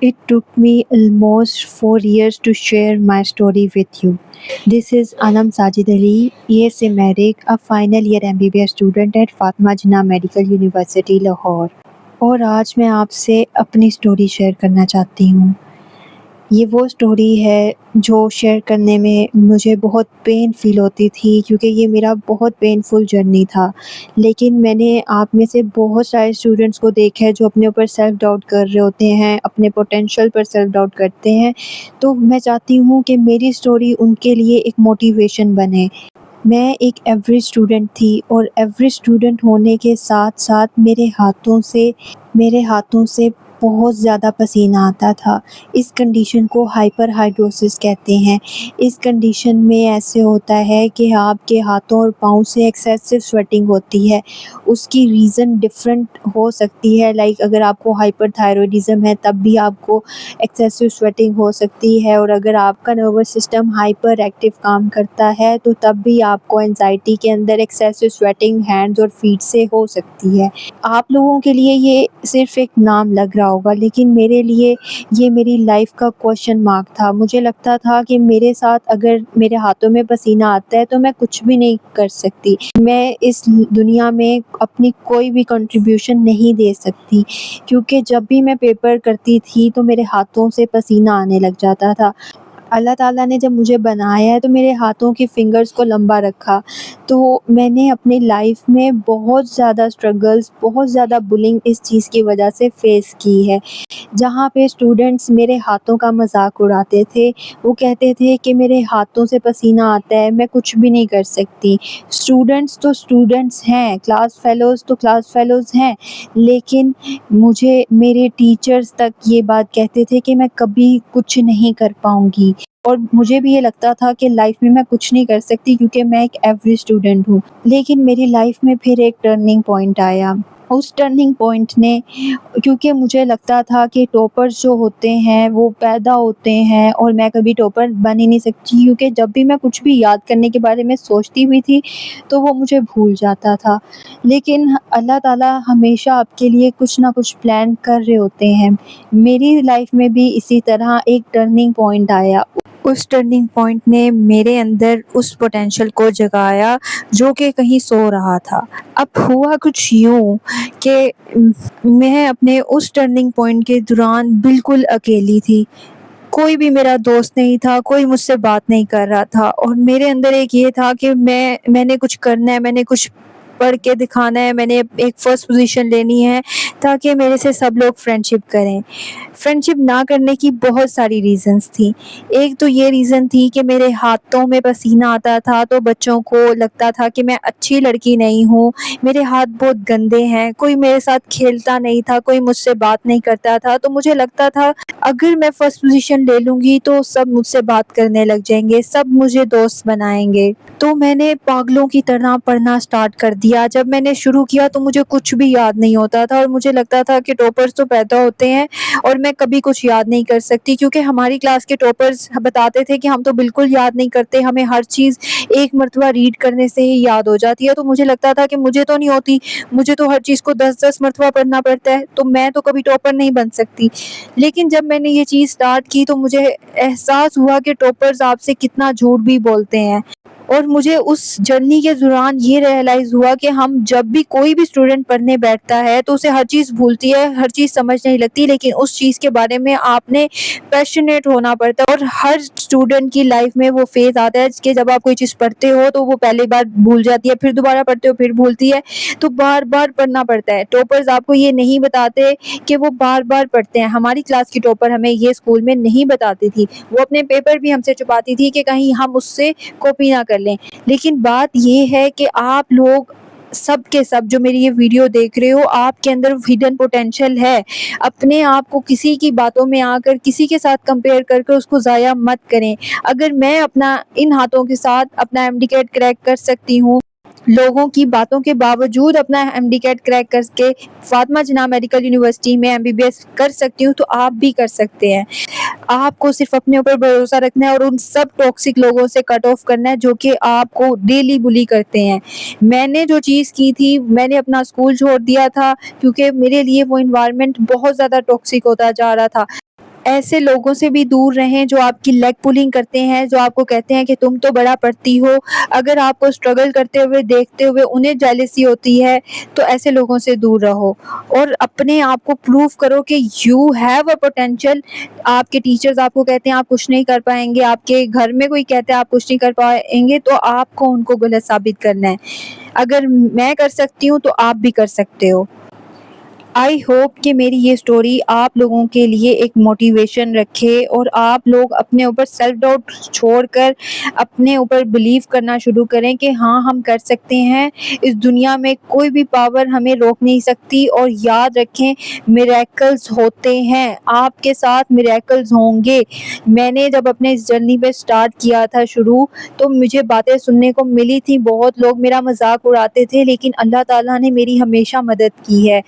It took me almost 4 years to share my story with you. This is Anam Sajid Ali, ESA Medic, a final year MBBS student at Fatma Jinnah Medical University, Lahore. اور آج میں آپ سے اپنی story share کرنا چاہتی ہوں۔ یہ وہ سٹوری ہے جو شیئر کرنے میں مجھے بہت پین فیل ہوتی تھی، کیونکہ یہ میرا بہت پینفل جرنی تھا، لیکن میں نے آپ میں سے بہت سارے اسٹوڈنٹس کو دیکھا ہے جو اپنے اوپر سیلف ڈاؤٹ کر رہے ہوتے ہیں، اپنے پوٹینشیل پر سیلف ڈاؤٹ کرتے ہیں، تو میں چاہتی ہوں کہ میری سٹوری ان کے لیے ایک موٹیویشن بنے۔ میں ایک ایوریج اسٹوڈنٹ تھی، اور ایوریج اسٹوڈنٹ ہونے کے ساتھ ساتھ میرے ہاتھوں سے بہت زیادہ پسینہ آتا تھا۔ اس کنڈیشن کو ہائپر ہائیڈروسس کہتے ہیں۔ اس کنڈیشن میں ایسے ہوتا ہے کہ آپ کے ہاتھوں اور پاؤں سے ایکسیسو سویٹنگ ہوتی ہے۔ اس کی ریزن ڈفرینٹ ہو سکتی ہے، لائک اگر آپ کو ہائپر تھائرائیڈزم ہے تب بھی آپ کو ایکسیسو سویٹنگ ہو سکتی ہے، اور اگر آپ کا نروس سسٹم ہائپر ایکٹیو کام کرتا ہے تو تب بھی آپ کو اینزائٹی کے اندر ایکسیسو سویٹنگ ہینڈز اور فیٹ سے ہو سکتی ہے۔ آپ لوگوں کے لیے یہ صرف ایک نام لگ رہا ہوگا، لیکن میرے لیے یہ میری لائف کا کوشچن مارک تھا۔ مجھے لگتا تھا کہ میرے ساتھ اگر میرے ہاتھوں میں پسینہ آتا ہے تو میں کچھ بھی نہیں کر سکتی، میں اس دنیا میں اپنی کوئی بھی کنٹریبیوشن نہیں دے سکتی، کیونکہ جب بھی میں پیپر کرتی تھی تو میرے ہاتھوں سے پسینہ آنے لگ جاتا تھا۔ اللہ تعالیٰ نے جب مجھے بنایا ہے تو میرے ہاتھوں کی فنگرز کو لمبا رکھا، تو میں نے اپنی لائف میں بہت زیادہ اسٹرگلز، بہت زیادہ بلنگ اس چیز کی وجہ سے فیس کی ہے۔ جہاں پہ اسٹوڈنٹس میرے ہاتھوں کا مذاق اڑاتے تھے، وہ کہتے تھے کہ میرے ہاتھوں سے پسینہ آتا ہے، میں کچھ بھی نہیں کر سکتی۔ اسٹوڈنٹس تو اسٹوڈنٹس ہیں، کلاس فیلوز تو کلاس فیلوز ہیں، لیکن مجھے میرے ٹیچرز تک یہ بات کہتے تھے کہ میں کبھی کچھ نہیں کر پاؤں گی، اور مجھے بھی یہ لگتا تھا کہ لائف میں کچھ نہیں کر سکتی کیونکہ میں ایک ایوریج اسٹوڈنٹ ہوں۔ لیکن میری لائف میں پھر ایک ٹرننگ پوائنٹ آیا۔ اس ٹرننگ پوائنٹ نے، کیونکہ مجھے لگتا تھا کہ ٹاپرز جو ہوتے ہیں وہ پیدا ہوتے ہیں اور میں کبھی ٹاپر بن ہی نہیں سکتی، کیونکہ جب بھی میں کچھ بھی یاد کرنے کے بارے میں سوچتی ہوئی تھی تو وہ مجھے بھول جاتا تھا۔ لیکن اللہ تعالیٰ ہمیشہ آپ کے لیے کچھ نہ کچھ پلان کر رہے ہوتے ہیں۔ میری لائف میں بھی اسی طرح ایک ٹرننگ پوائنٹ آیا۔ اس ٹرننگ پوائنٹ نے میرے اندر اس پوٹینشیل کو جگایا جو کہ کہیں سو رہا تھا۔ اب ہوا کچھ یوں کہ میں اپنے اس ٹرننگ پوائنٹ کے دوران بالکل اکیلی تھی۔ کوئی بھی میرا دوست نہیں تھا، کوئی مجھ سے بات نہیں کر رہا تھا، اور میرے اندر ایک یہ تھا کہ میں نے کچھ کرنا ہے، میں نے کچھ پڑھ کے دکھانا ہے، میں نے ایک فرسٹ پوزیشن لینی ہے تاکہ میرے سے سب لوگ فرینڈ شپ کریں۔ فرینڈ شپ نہ کرنے کی بہت ساری ریزنز تھیں۔ ایک تو یہ ریزن تھی کہ میرے ہاتھوں میں پسینہ آتا تھا تو بچوں کو لگتا تھا کہ میں اچھی لڑکی نہیں ہوں، میرے ہاتھ بہت گندے ہیں، کوئی میرے ساتھ کھیلتا نہیں تھا، کوئی مجھ سے بات نہیں کرتا تھا، تو مجھے لگتا تھا اگر میں فرسٹ پوزیشن لے لوں گی تو سب مجھ سے بات کرنے لگ جائیں گے، سب مجھے دوست بنائیں گے۔ تو میں نے پاگلوں کی طرح پڑھنا سٹارٹ کر دیا۔ جب میں نے شروع کیا تو مجھے کچھ بھی یاد نہیں ہوتا تھا، اور مجھے لگتا تھا کہ ٹاپرز تو پیدا ہوتے ہیں اور میں کبھی کچھ یاد نہیں کر سکتی، کیونکہ ہماری کلاس کے ٹاپرز بتاتے تھے کہ ہم تو بالکل یاد نہیں کرتے، ہمیں ہر چیز ایک مرتبہ ریڈ کرنے سے ہی یاد ہو جاتی ہے۔ تو مجھے لگتا تھا کہ مجھے تو نہیں ہوتی، مجھے تو ہر چیز کو 10 مرتبہ پڑھنا پڑتا ہے، تو میں تو کبھی ٹاپر نہیں بن سکتی۔ لیکن جب میں نے یہ چیز سٹارٹ کی تو مجھے احساس ہوا کہ ٹاپرز آپ سے کتنا جھوٹ بھی بولتے ہیں، اور مجھے اس جرنی کے دوران یہ ریئلائز ہوا کہ ہم جب بھی کوئی بھی اسٹوڈنٹ پڑھنے بیٹھتا ہے تو اسے ہر چیز بھولتی ہے، ہر چیز سمجھ نہیں لگتی، لیکن اس چیز کے بارے میں آپ نے پیشنیٹ ہونا پڑتا ہے۔ اور ہر اسٹوڈنٹ کی لائف میں وہ فیز آتا ہے کہ جب آپ کوئی چیز پڑھتے ہو تو وہ پہلی بار بھول جاتی ہے، پھر دوبارہ پڑھتے ہو پھر بھولتی ہے، تو بار بار پڑھنا پڑتا ہے۔ ٹاپرز آپ کو یہ نہیں بتاتے کہ وہ بار بار پڑھتے ہیں۔ ہماری کلاس کی ٹاپر ہمیں یہ اسکول میں نہیں بتاتی تھی، وہ اپنے پیپر بھی ہم سے چھپاتی تھی کہ کہیں ہم اس سے کاپی نہ کر لیں۔ لیکن بات یہ ہے کہ آپ لوگ سب کے سب جو میری یہ ویڈیو دیکھ رہے ہو، آپ کے اندر ہڈن پوٹینشیل ہے۔ اپنے آپ کو کسی کی باتوں میں آ کر کسی کے ساتھ کمپیئر کر کے اس کو ضائع مت کریں۔ اگر میں اپنا ان ہاتھوں کے ساتھ اپنا ایم ڈی کیٹ کریک کر سکتی ہوں، لوگوں کی باتوں کے باوجود اپنا ایم ڈی کیٹ کریک کر کے فاطمہ جناح میڈیکل یونیورسٹی میں ایم بی بی ایس کر سکتی ہوں، تو آپ بھی کر سکتے ہیں۔ آپ کو صرف اپنے اوپر بھروسہ رکھنا ہے اور ان سب ٹاکسک لوگوں سے کٹ آف کرنا ہے جو کہ آپ کو ڈیلی بلی کرتے ہیں۔ میں نے جو چیز کی تھی، میں نے اپنا اسکول چھوڑ دیا تھا کیونکہ میرے لیے وہ انوائرمنٹ بہت زیادہ ٹاکسک ہوتا جا رہا تھا۔ ایسے لوگوں سے بھی دور رہیں جو آپ کی لیگ پولنگ کرتے ہیں، جو آپ کو کہتے ہیں کہ تم تو بڑا پڑھتی ہو. اگر آپ کو اسٹرگل کرتے ہوئے دیکھتے ہوئے انہیں جیلسی ہوتی ہے تو ایسے لوگوں سے دور رہو اور اپنے آپ کو پروو کرو کہ یو ہیو اے پوٹینشیل. آپ کے ٹیچرز آپ کو کہتے ہیں آپ کچھ نہیں کر پائیں گے، آپ کے گھر میں کوئی کہتا ہے آپ کچھ نہیں کر پائیں گے، تو آپ کو ان کو غلط ثابت کرنا ہے. اگر میں کر سکتی ہوں تو آپ بھی کر سکتے ہو. آئی ہوپ کہ میری یہ سٹوری آپ لوگوں کے لیے ایک موٹیویشن رکھے اور آپ لوگ اپنے اوپر سیلف ڈاؤٹ چھوڑ کر اپنے اوپر بلیو کرنا شروع کریں کہ ہاں ہم کر سکتے ہیں. اس دنیا میں کوئی بھی پاور ہمیں روک نہیں سکتی. اور یاد رکھیں میریکلز ہوتے ہیں، آپ کے ساتھ میریکلز ہوں گے. میں نے جب اپنے اس جرنی پہ سٹارٹ کیا تھا شروع، تو مجھے باتیں سننے کو ملی تھی، بہت لوگ میرا مذاق اڑاتے تھے، لیکن اللہ تعالیٰ نے میری ہمیشہ مدد کی ہے.